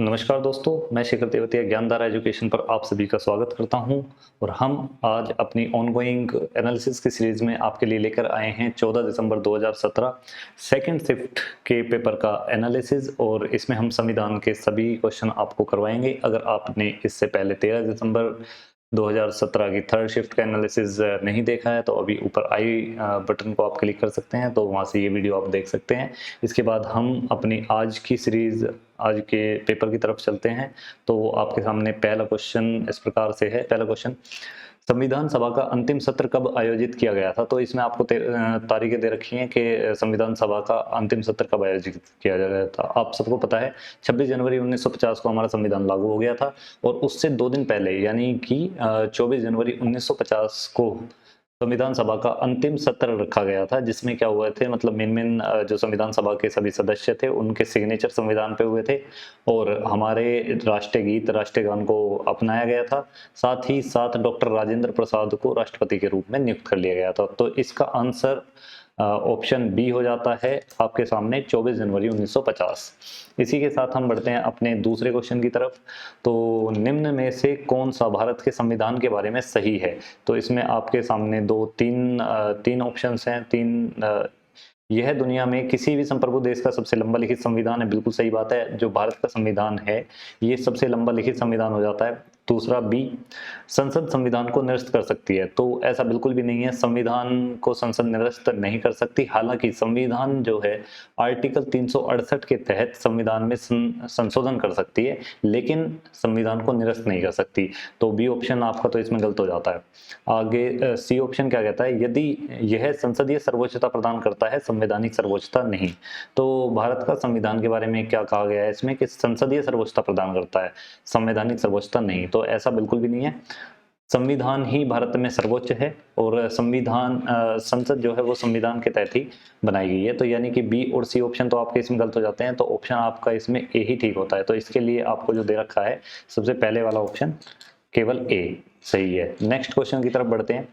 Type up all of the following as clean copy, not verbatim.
नमस्कार दोस्तों, मैं शेखर तेवतिया ज्ञानधारा एजुकेशन पर आप सभी का स्वागत करता हूं और हम आज अपनी ऑनगोइंग एनालिसिस की सीरीज में आपके लिए लेकर आए हैं 14 दिसंबर 2017 सेकंड शिफ्ट के पेपर का एनालिसिस। और इसमें हम संविधान के सभी क्वेश्चन आपको करवाएंगे। अगर आपने इससे पहले 13 दिसंबर 2017 की थर्ड शिफ्ट का एनालिसिस नहीं देखा है तो अभी ऊपर आई बटन को आप क्लिक कर सकते हैं, तो वहां से ये वीडियो आप देख सकते हैं। इसके बाद हम अपनी आज की सीरीज आज के पेपर की तरफ चलते हैं। तो आपके सामने पहला क्वेश्चन इस प्रकार से है। पहला क्वेश्चन, संविधान सभा का अंतिम सत्र कब आयोजित किया गया था? तो इसमें आपको तारीखें दे रखी हैं कि संविधान सभा का अंतिम सत्र कब आयोजित किया गया था। आप सबको पता है 26 जनवरी 1950 को हमारा संविधान लागू हो गया था और उससे 2 दिन पहले यानी कि 24 जनवरी 1950 को संविधान सभा का अंतिम सत्र रखा गया था, जिसमें क्या हुए थे, मतलब मेन जो संविधान सभा के सभी सदस्य थे उनके सिग्नेचर संविधान पे हुए थे और हमारे राष्ट्रीय गीत राष्ट्रीय गान को अपनाया गया था। साथ ही साथ डॉक्टर राजेंद्र प्रसाद को राष्ट्रपति के रूप में नियुक्त कर लिया गया था। तो इसका आंसर ऑप्शन बी हो जाता है आपके सामने 24 जनवरी 1950। इसी के साथ हम बढ़ते हैं अपने दूसरे क्वेश्चन की तरफ। तो निम्न में से कौन सा भारत के संविधान के बारे में सही है? तो इसमें आपके सामने तीन ऑप्शंस हैं। यह दुनिया में किसी भी संप्रभु देश का सबसे लंबा लिखित संविधान है। बिल्कुल सही बात है, जो भारत का संविधान है ये सबसे लंबा लिखित संविधान हो जाता है। दूसरा बी, संसद संविधान को निरस्त कर सकती है। तो ऐसा बिल्कुल भी नहीं है, संविधान को संसद निरस्त नहीं कर सकती। हालांकि संविधान जो है आर्टिकल 368 के तहत संविधान में संशोधन कर सकती है, लेकिन संविधान को निरस्त नहीं कर सकती। तो बी ऑप्शन आपका तो इसमें गलत हो जाता है। आगे सी ऑप्शन क्या कहता है, यदि यह संसदीय सर्वोच्चता प्रदान करता है, संवैधानिक सर्वोच्चता नहीं। तो भारत का संविधान के बारे में क्या कहा गया है इसमें कि संसदीय सर्वोच्चता प्रदान करता है, संवैधानिक सर्वोच्चता नहीं। तो ऐसा बिल्कुल भी नहीं है, संविधान ही भारत में सर्वोच्च है और संसद जो है वो संविधान के तहत ही बनाई गई है। तो यानी कि बी और सी ऑप्शन तो आपके इसमें गलत हो जाते हैं। तो ऑप्शन आपका इसमें ए ही ठीक होता है। तो इसके लिए आपको जो दे रखा है सबसे पहले वाला ऑप्शन केवल ए सही है। नेक्स्ट क्वेश्चन की तरफ बढ़ते हैं।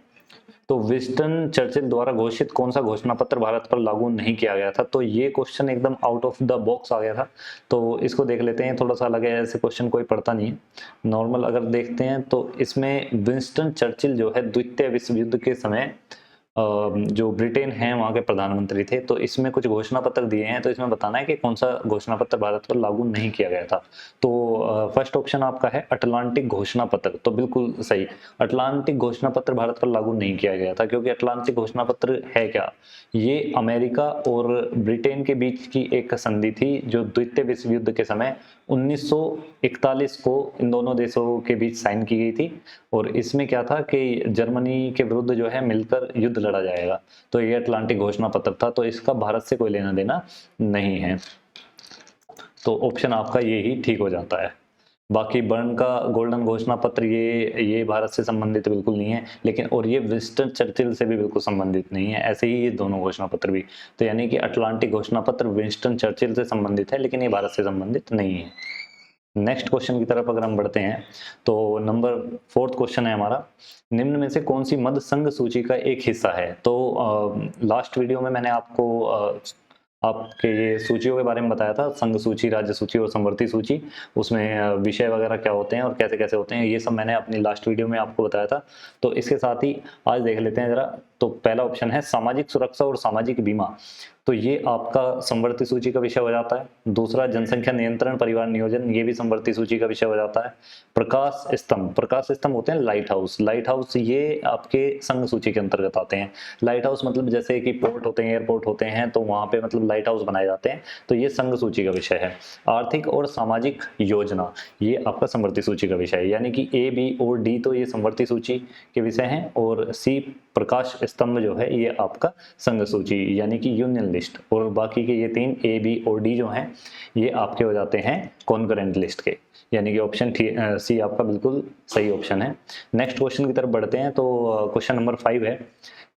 तो विंस्टन चर्चिल द्वारा घोषित कौन सा घोषणा पत्र भारत पर लागू नहीं किया गया था? तो ये क्वेश्चन एकदम आउट ऑफ द बॉक्स आ गया था, तो इसको देख लेते हैं। थोड़ा सा अलग है, ऐसे क्वेश्चन कोई पढ़ता नहीं है। नॉर्मल अगर देखते हैं तो इसमें विंस्टन चर्चिल जो है द्वितीय विश्व युद्ध के समय जो ब्रिटेन है वहाँ के प्रधानमंत्री थे। तो इसमें कुछ घोषणा पत्र दिए हैं, तो इसमें बताना है कि कौन सा घोषणा पत्र भारत पर लागू नहीं किया गया था। तो फर्स्ट ऑप्शन आपका है अटलांटिक घोषणा पत्र। तो बिल्कुल सही, अटलांटिक घोषणा पत्र भारत पर लागू नहीं किया गया था, क्योंकि अटलांटिक घोषणा पत्र है क्या, ये अमेरिका और ब्रिटेन के बीच की एक संधि थी जो द्वितीय विश्व युद्ध के समय 1941 को इन दोनों देशों के बीच साइन की गई थी। और इसमें क्या था कि जर्मनी के विरुद्ध जो है मिलकर युद्ध लड़ा जाएगा। तो ये अटलांटिक घोषणा पत्र था, तो इसका भारत से कोई लेना देना नहीं है। तो ऑप्शन आपका ये ही ठीक हो जाता है। बाकी बर्न का गोल्डन घोषणा पत्र ये भारत से संबंधित बिल्कुल नहीं है, लेकिन और ये विंस्टन चर्चिल से भी बिल्कुल संबंधित नहीं है। ऐसे ही ये दोनों घोषणा पत्र भी। तो यानी कि अटलांटिक घोषणा पत्र विंस्टन चर्चिल से संबंधित है, लेकिन ये भारत से संबंधित नहीं है। नेक्स्ट क्वेश्चन की तरफ अगर हम बढ़ते हैं तो नंबर 4th क्वेश्चन है हमारा, निम्न में से कौन सी मध्य संघ सूची का एक हिस्सा है? तो लास्ट वीडियो में मैंने आपके ये सूचियों के बारे में बताया था, संघ सूची, राज्य सूची और समवर्ती सूची। उसमें विषय वगैरह क्या होते हैं और कैसे कैसे होते हैं, ये सब मैंने अपनी लास्ट वीडियो में आपको बताया था। तो इसके साथ ही आज देख लेते हैं जरा। तो पहला ऑप्शन है सामाजिक सुरक्षा और सामाजिक बीमा। तो ये आपका समवर्ती सूची का विषय हो जाता है। दूसरा जनसंख्या नियंत्रण परिवार नियोजन, ये भी समवर्ती सूची का विषय हो जाता है। प्रकाश स्तंभ होते हैं लाइट हाउस, ये आपके संघ सूची के अंतर्गत आते हैं। लाइट हाउस मतलब जैसे कि पोर्ट होते हैं, एयरपोर्ट होते हैं, तो वहां पे मतलब लाइट हाउस बनाए जाते हैं। तो ये संघ सूची का विषय है। आर्थिक और सामाजिक योजना, ये आपका समवर्ती सूची का विषय है। यानी कि ए, बी और डी तो ये समवर्ती सूची के विषय हैं, और सी प्रकाश स्तंभ जो है ये आपका संघ सूची यानी कि यूनियन लिस्ट, और बाकी के ये 3 ए, बी और डी जो हैं ये आपके हो जाते हैं कॉन्करेंट लिस्ट के। यानी कि ऑप्शन सी आपका बिल्कुल सही ऑप्शन है। नेक्स्ट क्वेश्चन की तरफ बढ़ते हैं। तो क्वेश्चन नंबर 5 है,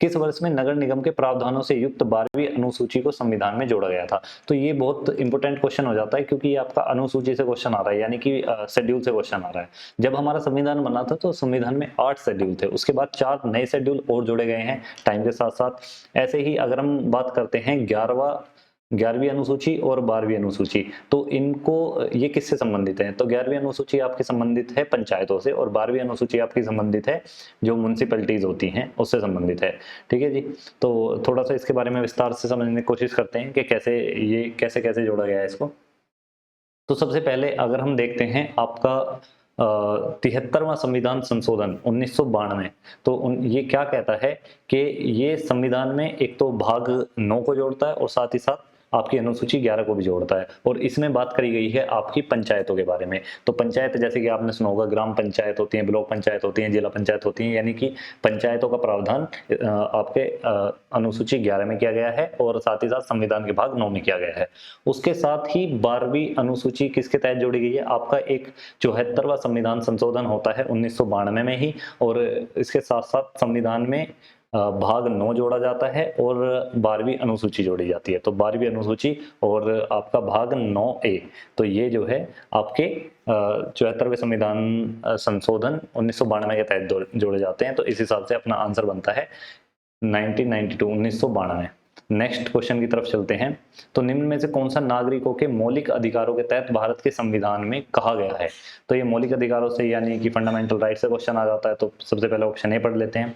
किस वर्ष में नगर निगम के प्रावधानों से युक्त 12वीं अनुसूची को संविधान में जोड़ा गया था? तो ये बहुत इंपॉर्टेंट क्वेश्चन हो जाता है, क्योंकि ये आपका अनुसूची से क्वेश्चन आ रहा है, यानी कि शेड्यूल से क्वेश्चन आ रहा है। जब हमारा संविधान बना था तो संविधान में 8 शेड्यूल थे, उसके बाद 4 नए शेड्यूल और जोड़े गए हैं टाइम के साथ साथ। ऐसे ही अगर हम बात करते हैं 11वां 11वीं अनुसूची और 12वीं अनुसूची, तो इनको ये किससे संबंधित है? तो 11वीं अनुसूची आपकी संबंधित है पंचायतों से और 12वीं अनुसूची आपकी संबंधित है जो म्युनिसिपैलिटीज होती हैं उससे संबंधित है। ठीक है जी। तो थोड़ा सा इसके बारे में विस्तार से समझने की कोशिश करते हैं कि कैसे ये कैसे कैसे जोड़ा गया है इसको। तो सबसे पहले अगर हम देखते हैं आपका 73वां संविधान संशोधन 1992, तो ये क्या कहता है कि ये संविधान में एक तो भाग 9 को जोड़ता है और साथ ही साथ आपकी अनुसूची 11 को भी जोड़ता है, और इसमें बात करी गई है आपकी पंचायतों के बारे में। तो पंचायत जैसे कि आपने सुना होगा, ग्राम पंचायत होती है, ब्लॉक पंचायत होती है, जिला पंचायत होती है, यानी कि पंचायतों का प्रावधान आपके अनुसूची 11 में किया गया है और साथ ही साथ संविधान के भाग 9 में किया गया है। उसके साथ ही 12वीं अनुसूची किसके तहत जोड़ी गई है? आपका एक 74वां संविधान संशोधन होता है 1992 में ही, और इसके साथ साथ संविधान में भाग 9 जोड़ा जाता है और 12वीं अनुसूची जोड़ी जाती है। तो 12वीं अनुसूची और आपका भाग 9A, तो ये जो है आपके 74वें संविधान संशोधन 1992 के तहत जोड़े जाते हैं। तो इस हिसाब से अपना आंसर बनता है 1992। नेक्स्ट क्वेश्चन की तरफ चलते हैं। तो निम्न में से कौन सा नागरिकों के मौलिक अधिकारों के तहत भारत के संविधान में कहा गया है? तो ये मौलिक अधिकारों से यानी कि फंडामेंटल राइट से क्वेश्चन आ जाता है। तो सबसे पहले ऑप्शन ए पढ़ लेते हैं।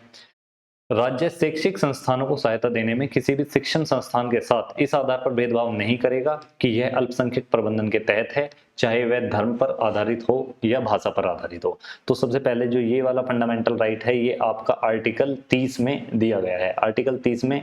राज्य शैक्षिक संस्थानों को सहायता देने में किसी भी शिक्षण संस्थान के साथ इस आधार पर भेदभाव नहीं करेगा कि यह अल्पसंख्यक प्रबंधन के तहत है, चाहे वह धर्म पर आधारित हो या भाषा पर आधारित हो। तो सबसे पहले जो ये वाला फंडामेंटल राइट है, ये आपका आर्टिकल 30 में दिया गया है। आर्टिकल 30 में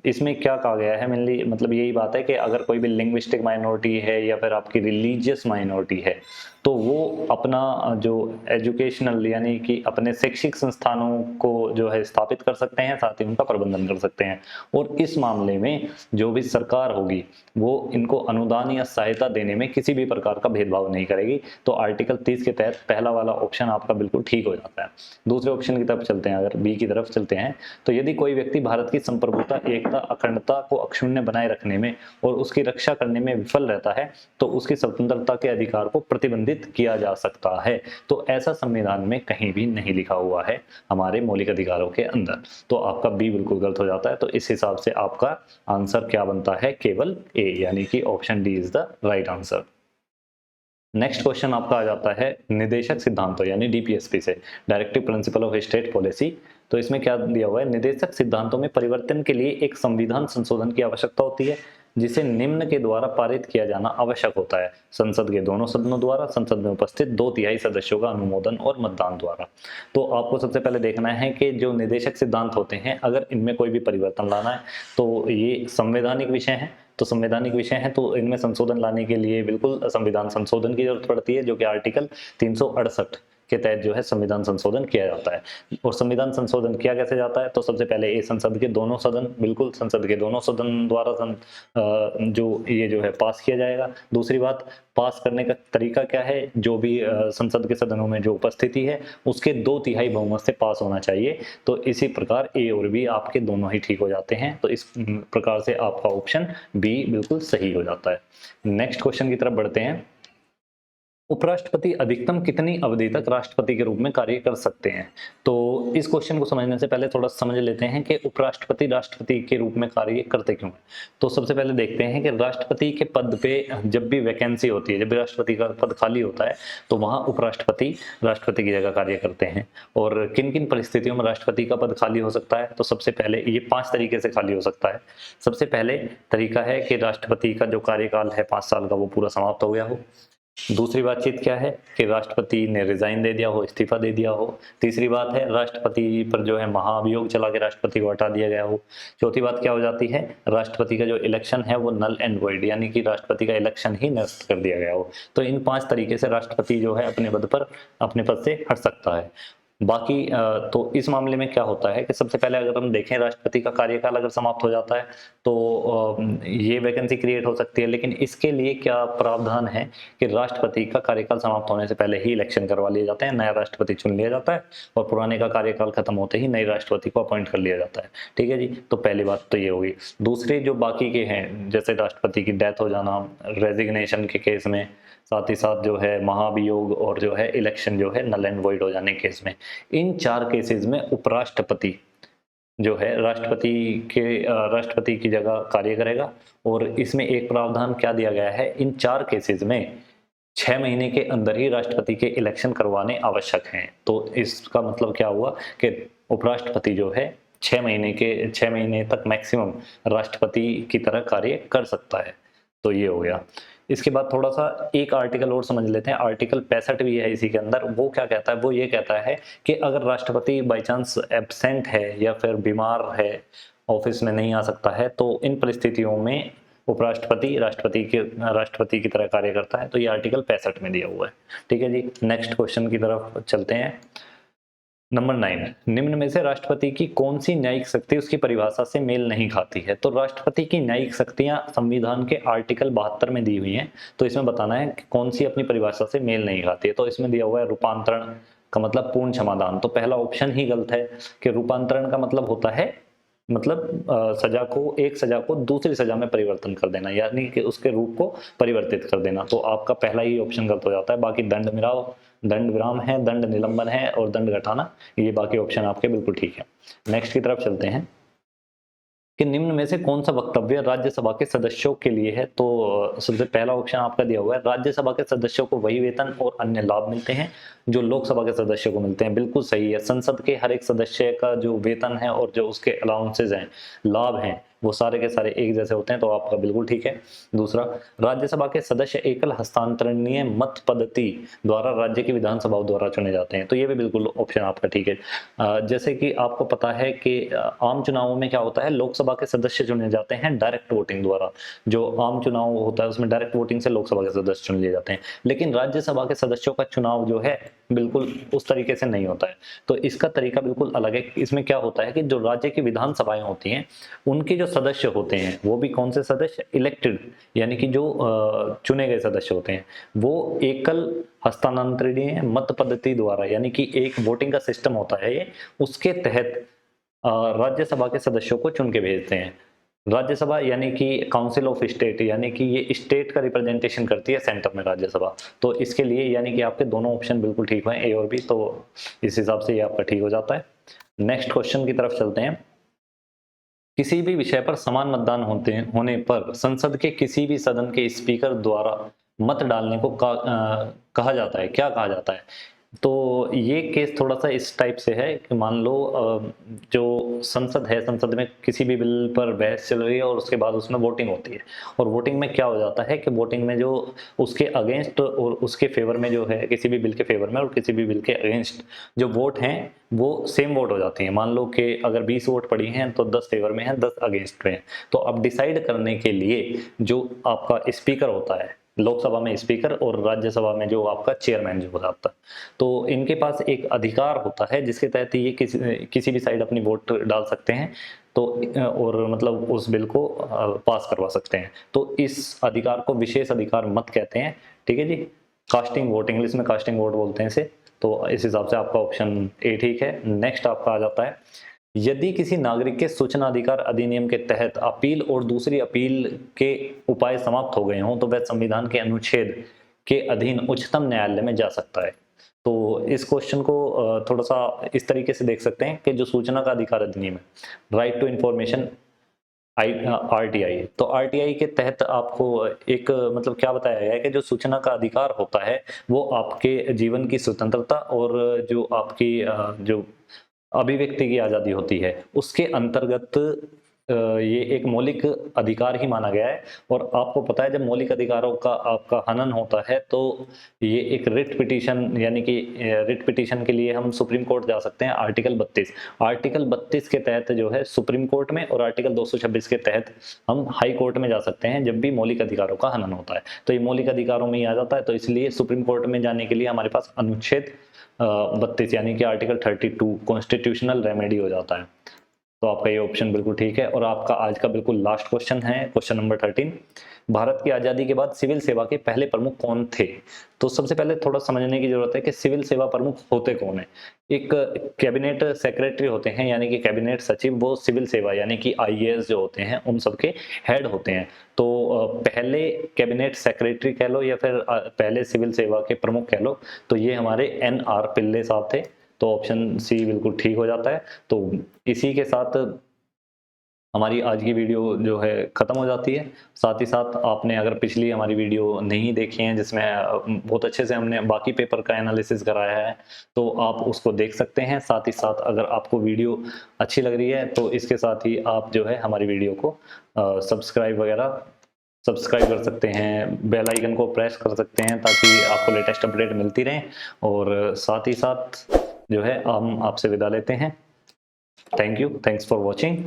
इसमें क्या कहा गया है मेनली, मतलब यही बात है कि अगर कोई भी लिंग्विस्टिक माइनॉरिटी है या फिर आपकी रिलीजियस माइनॉरिटी है, तो वो अपना जो एजुकेशनल यानी कि अपने शैक्षिक संस्थानों को जो है स्थापित कर सकते हैं, साथ ही उनका प्रबंधन कर सकते हैं। और इस मामले में जो भी सरकार होगी वो इनको अनुदान या सहायता देने में किसी भी प्रकार का भेदभाव नहीं करेगी। तो आर्टिकल 30 के तहत पहला वाला ऑप्शन आपका बिल्कुल ठीक हो जाता है। दूसरे ऑप्शन की तरफ चलते हैं, अगर बी की तरफ चलते हैं, तो यदि कोई व्यक्ति भारत की संप्रभुता, एकता, अखंडता को अक्षुण्ण बनाए रखने में और उसकी रक्षा करने में विफल रहता है तो उसकी स्वतंत्रता के अधिकार को प्रतिबंधित किया जा सकता है। तो ऐसा संविधान में कहीं भी नहीं लिखा हुआ है हमारे मौलिक अधिकारों के अंदर। तो आपका बी बिल्कुल गलत हो जाता है। तो इस हिसाब से आपका आंसर क्या बनता है? केवल ए, यानी कि option D is the right answer. Next question आपका आ जाता है निदेशक सिद्धांतों यानी डीपीएसपी से, directive principle of state policy. तो इसमें क्या दिया हुआ है? निदेशक सिद्धांतों में परिवर्तन के लिए एक संविधान संशोधन की आवश्यकता होती है जिसे निम्न के द्वारा पारित किया जाना आवश्यक होता है: संसद के दोनों सदनों द्वारा, संसद में उपस्थित 2/3 सदस्यों का अनुमोदन और मतदान द्वारा। तो आपको सबसे पहले देखना है कि जो निदेशक सिद्धांत होते हैं, अगर इनमें कोई भी परिवर्तन लाना है तो ये संवैधानिक विषय है। तो संवैधानिक विषय है तो इनमें संशोधन लाने के लिए बिल्कुल संविधान संशोधन की जरूरत पड़ती है, जो कि आर्टिकल 368 के तहत जो है संविधान संशोधन किया जाता है। और संविधान संशोधन किया कैसे जाता है? तो सबसे पहले ये संसद के दोनों सदन, बिल्कुल संसद के दोनों सदन द्वारा जो ये जो है पास किया जाएगा। दूसरी बात, पास करने का तरीका क्या है? जो भी संसद के सदनों में जो उपस्थिति है उसके 2/3 बहुमत से पास होना चाहिए। तो इसी प्रकार ए और बी आपके दोनों ही ठीक हो जाते हैं। तो इस प्रकार से आपका ऑप्शन बी बिल्कुल सही हो जाता है। नेक्स्ट क्वेश्चन की तरफ बढ़ते हैं। उपराष्ट्रपति अधिकतम कितनी अवधि तक राष्ट्रपति के रूप में कार्य कर सकते हैं? तो इस क्वेश्चन को समझने से पहले थोड़ा समझ लेते हैं कि उपराष्ट्रपति राष्ट्रपति के रूप में कार्य करते क्यों हैं। तो सबसे पहले देखते हैं कि राष्ट्रपति के पद पे जब भी वैकेंसी होती है, जब भी राष्ट्रपति का पद खाली होता है, तो वहां उपराष्ट्रपति राष्ट्रपति की जगह कार्य करते हैं। और किन किन परिस्थितियों में राष्ट्रपति का पद खाली हो सकता है? तो सबसे पहले ये 5 तरीके से खाली हो सकता है। सबसे पहले तरीका है कि राष्ट्रपति का जो कार्यकाल है 5 साल का, वो पूरा समाप्त हो गया हो। दूसरी बातचीत क्या है कि राष्ट्रपति ने रिजाइन दे दिया हो, इस्तीफा दे दिया हो। तीसरी बात है राष्ट्रपति पर जो है महाभियोग चला के राष्ट्रपति को हटा दिया गया हो। चौथी बात क्या हो जाती है? राष्ट्रपति का जो इलेक्शन है वो नल एंड वॉइड, यानी कि राष्ट्रपति का इलेक्शन ही निरस्त कर दिया गया हो। तो इन 5 तरीके से राष्ट्रपति जो है अपने पद से हट सकता है। बाकी तो इस मामले में क्या होता है कि सबसे पहले अगर हम देखें, राष्ट्रपति का कार्यकाल अगर समाप्त हो जाता है तो ये वैकेंसी क्रिएट हो सकती है। लेकिन इसके लिए क्या प्रावधान है कि राष्ट्रपति का कार्यकाल समाप्त होने से पहले ही इलेक्शन करवा लिए जाते हैं, नया राष्ट्रपति चुन लिया जाता है और पुराने का कार्यकाल खत्म होते ही नए राष्ट्रपति को अपॉइंट कर लिया जाता है। ठीक है जी। तो पहली बात तो ये होगी। दूसरे जो बाकी के हैं, जैसे राष्ट्रपति की डेथ हो जाना, रेजिग्नेशन के केस में, साथ ही साथ जो है महाभियोग और जो है इलेक्शन जो है नल एंड वॉइड हो जाने केस में, इन 4 केसेस में उपराष्ट्रपति जो है राष्ट्रपति की जगह कार्य करेगा। और इसमें एक प्रावधान क्या दिया गया है, इन 4 केसेस में 6 महीने के अंदर ही राष्ट्रपति के इलेक्शन करवाने आवश्यक हैं। तो इसका मतलब क्या हुआ कि उपराष्ट्रपति जो है 6 महीने तक मैक्सिमम राष्ट्रपति की तरह कार्य कर सकता है। तो ये हो गया। इसके बाद थोड़ा सा एक आर्टिकल और समझ लेते हैं, आर्टिकल 65 भी है इसी के अंदर। वो क्या कहता है, वो ये कहता है कि अगर राष्ट्रपति बाई चांस एब्सेंट है या फिर बीमार है, ऑफिस में नहीं आ सकता है, तो इन परिस्थितियों में उपराष्ट्रपति राष्ट्रपति की तरह कार्य करता है। तो ये आर्टिकल 65 में दिया हुआ है। ठीक है जी, नेक्स्ट क्वेश्चन की तरफ चलते हैं। नंबर 9, निम्न में से राष्ट्रपति की कौन सी न्यायिक शक्ति उसकी परिभाषा से मेल नहीं खाती है। तो राष्ट्रपति की न्यायिक शक्तियां संविधान के आर्टिकल 72 में दी हुई हैं। तो इसमें बताना है कि कौन सी अपनी परिभाषा से मेल नहीं खाती है। तो इसमें दिया हुआ है रूपांतरण का मतलब पूर्ण क्षमादान। तो पहला ऑप्शन ही गलत है कि रूपांतरण का मतलब होता है एक सजा को दूसरी सजा में परिवर्तन कर देना, यानी कि उसके रूप को परिवर्तित कर देना। तो आपका पहला ही ऑप्शन गलत हो जाता है। बाकी दंड विराम है, दंड निलंबन है और दंड घटाना, ये बाकी ऑप्शन आपके बिल्कुल ठीक है। नेक्स्ट की तरफ चलते हैं कि निम्न में से कौन सा वक्तव्य राज्यसभा के सदस्यों के लिए है। तो सबसे पहला ऑप्शन आपका दिया हुआ है, राज्यसभा के सदस्यों को वही वेतन और अन्य लाभ मिलते हैं जो लोकसभा के सदस्यों को मिलते हैं। बिल्कुल सही है। संसद के हर एक सदस्य का जो वेतन है और जो उसके अलाउंसेज हैं, लाभ हैं, वो सारे के सारे एक जैसे होते हैं। तो आपका बिल्कुल ठीक है। दूसरा, राज्यसभा के सदस्य एकल हस्तांतरणीय मत पद्धति द्वारा राज्य की विधानसभाओं द्वारा चुने जाते हैं। तो ये भी बिल्कुल ऑप्शन आपका ठीक है। जैसे कि आपको पता है कि आम चुनावों में क्या होता है, लोकसभा के सदस्य चुने जाते हैं डायरेक्ट वोटिंग द्वारा। जो आम चुनाव होता है उसमें डायरेक्ट वोटिंग से लोकसभा के सदस्य चुन लिए जाते हैं। लेकिन राज्यसभा के सदस्यों का चुनाव जो है बिल्कुल उस तरीके से नहीं होता है। तो इसका तरीका बिल्कुल अलग है। इसमें क्या होता है कि जो राज्य की विधानसभाएं होती हैं, उनके जो सदस्य होते हैं, वो भी कौन से सदस्य, इलेक्टेड, यानी कि जो चुने गए सदस्य होते हैं, वो एकल हस्तांतरणीय मत पद्धति द्वारा, यानी कि एक वोटिंग का सिस्टम होता है ये, उसके तहत राज्यसभा के सदस्यों को चुन के भेजते हैं। राज्यसभा यानी कि काउंसिल ऑफ स्टेट, यानी कि ये स्टेट का रिप्रेजेंटेशन करती है सेंटर में राज्यसभा। तो इसके लिए यानी कि आपके दोनों ऑप्शन बिल्कुल ठीक हैं, ए और बी। तो इस हिसाब से ये आपका ठीक हो जाता है। नेक्स्ट क्वेश्चन की तरफ चलते हैं। किसी भी विषय पर समान मतदान होने पर संसद के किसी भी सदन के स्पीकर द्वारा मत डालने को कहा जाता है, क्या कहा जाता है। तो ये केस थोड़ा सा इस टाइप से है कि मान लो जो संसद है, संसद में किसी भी बिल पर बहस चल रही है और उसके बाद उसमें वोटिंग होती है। और वोटिंग में क्या हो जाता है कि वोटिंग में जो उसके अगेंस्ट और उसके फेवर में जो है, किसी भी बिल के फेवर में और किसी भी बिल के अगेंस्ट जो वोट हैं वो सेम वोट हो जाती हैं। मान लो कि अगर 20 वोट पड़ी हैं तो 10 फेवर में हैं, 10 अगेंस्ट में हैं। तो अब डिसाइड करने के लिए जो आपका स्पीकर होता है, लोकसभा में स्पीकर और राज्यसभा में जो आपका चेयरमैन जो होता है, तो इनके पास एक अधिकार होता है जिसके तहत ये किसी भी साइड अपनी वोट डाल सकते हैं। तो और मतलब उस बिल को पास करवा सकते हैं। तो इस अधिकार को विशेष अधिकार मत कहते हैं। ठीक है जी, कास्टिंग वोट, इंग्लिश में कास्टिंग वोट बोलते हैं इसे। तो इस हिसाब से आपका ऑप्शन ए ठीक है। नेक्स्ट आपका आ जाता है, यदि किसी नागरिक के सूचना अधिकार अधिनियम के तहत अपील और दूसरी अपील के उपाय समाप्त हो गए हों तो वह संविधान के अनुच्छेद के अधीन उच्चतम न्यायालय में जा सकता है। तो इस क्वेश्चन को थोड़ा सा इस तरीके से देख सकते हैं कि जो सूचना का अधिकार अधिनियम है, राइट टू इंफॉर्मेशन, आरटीआई, तो आरटीआई के तहत आपको एक मतलब क्या बताया गया है कि जो सूचना का अधिकार होता है वो आपके जीवन की स्वतंत्रता और जो आपकी जो अभिव्यक्ति की आज़ादी होती है उसके अंतर्गत ये एक मौलिक अधिकार ही माना गया है। और आपको पता है जब मौलिक अधिकारों का आपका हनन होता है तो ये एक रिट पिटीशन, यानी कि रिट पिटीशन के लिए हम सुप्रीम कोर्ट जा सकते हैं। आर्टिकल 32 के तहत जो है सुप्रीम कोर्ट में, और आर्टिकल 226 के तहत हम हाई कोर्ट में जा सकते हैं जब भी मौलिक अधिकारों का हनन होता है। तो ये मौलिक अधिकारों में ही आ जाता है। तो इसलिए सुप्रीम कोर्ट में जाने के लिए हमारे पास अनुच्छेद 32 यानी कि आर्टिकल 32 कॉन्स्टिट्यूशनल रेमेडी हो जाता है। तो आपका ये ऑप्शन बिल्कुल ठीक है। और आपका आज का बिल्कुल लास्ट क्वेश्चन है, क्वेश्चन नंबर 13। भारत की आज़ादी के बाद सिविल सेवा के पहले प्रमुख कौन थे। तो सबसे पहले थोड़ा समझने की जरूरत है कि सिविल सेवा प्रमुख होते कौन है। एक कैबिनेट सेक्रेटरी होते हैं, यानी कि कैबिनेट सचिव, वो सिविल सेवा यानी कि आईएएस जो होते हैं उन सबके हेड होते हैं। तो पहले कैबिनेट सेक्रेटरी कह लो या फिर पहले सिविल सेवा के प्रमुख कह लो, तो ये हमारे NR पिल्ले साहब थे। तो ऑप्शन सी बिल्कुल ठीक हो जाता है। तो इसी के साथ हमारी आज की वीडियो जो है ख़त्म हो जाती है। साथ ही साथ आपने अगर पिछली हमारी वीडियो नहीं देखी है जिसमें बहुत अच्छे से हमने बाकी पेपर का एनालिसिस कराया है, तो आप उसको देख सकते हैं। साथ ही साथ अगर आपको वीडियो अच्छी लग रही है तो इसके साथ ही आप जो है हमारी वीडियो को सब्सक्राइब कर सकते हैं, बेल आइकन को प्रेस कर सकते हैं ताकि आपको लेटेस्ट अपडेट मिलती रहे। और साथ ही साथ जो है हम आपसे विदा लेते हैं। Thank you, thanks for watching.